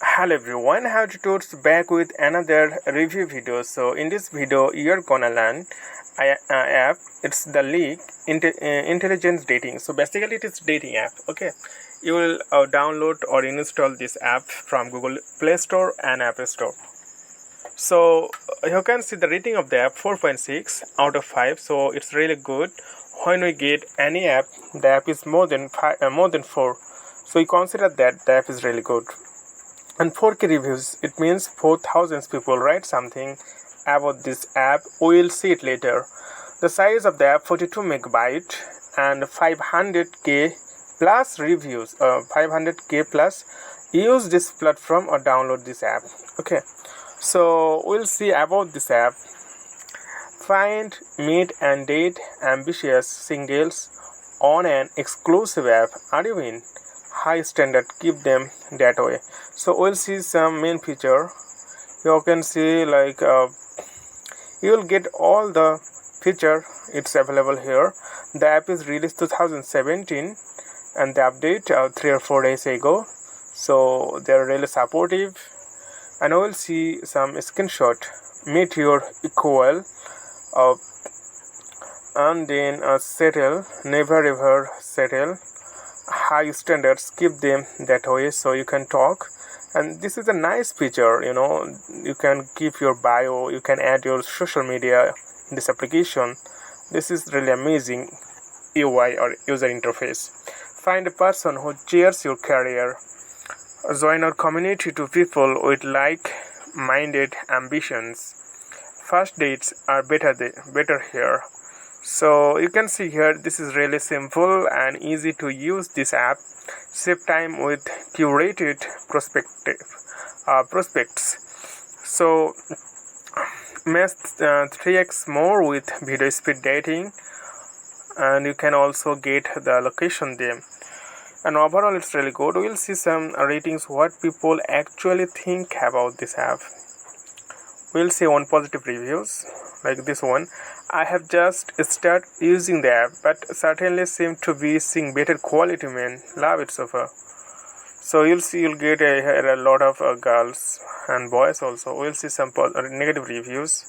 Hello everyone, how to back with another review video. So in this video you're gonna learn app. It's the League Intelligence Dating. So basically it is dating app. Okay, you will download or install this app from Google Play Store and App Store. So you can see the rating of the app 4.6 out of 5. So it's really good. When we get any app, the app is more than 4. So you consider that the app is really good. And 4K reviews, it means 4,000 people write something about this app. We'll see it later. The size of the app 42 megabyte and 500k plus reviews. 500k plus use this platform or download this app. Okay, so we'll see about this app. Find, meet and date ambitious singles on an exclusive app. Are you in? High standard, keep them that way. So we'll see some main feature. You can see like you will get all the feature. It's available here. The app is released 2017 and the update 3 or 4 days ago, so they're really supportive. And we'll see some screenshot. Meet your equal and then settle, never ever settle. High standards, keep them that way, so you can talk. And this is a nice feature, you can keep your bio, you can add your social media in this application. This is really amazing UI or user interface. Find a person who shares your career. Join our community to people with like-minded ambitions. First dates are better here. So you can see here, this is really simple and easy to use this app. Save time with curated prospects. So match 3x more with video speed dating, and you can also get the location there. And overall it's really good. We'll see some ratings, what people actually think about this app. We'll see one positive reviews like this one. I have just started using the app, but certainly seem to be seeing better quality, man. Love it so far. So you'll get a lot of girls and boys also. We'll see some negative reviews.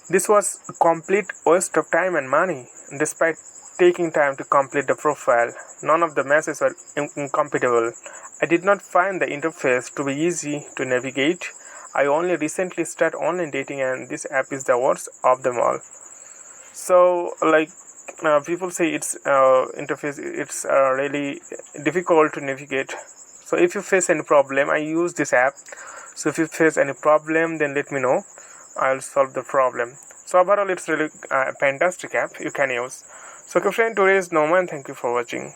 This was a complete waste of time and money. Despite taking time to complete the profile, none of the matches were incompatible. I did not find the interface to be easy to navigate. I only recently started online dating and this app is the worst of them all. So people say its interface, it's really difficult to navigate. So if you face any problem, I use this app. So if you face any problem, then let me know. I'll solve the problem. So overall it's really a fantastic app you can use. So friend, today is Norman. Thank you for watching.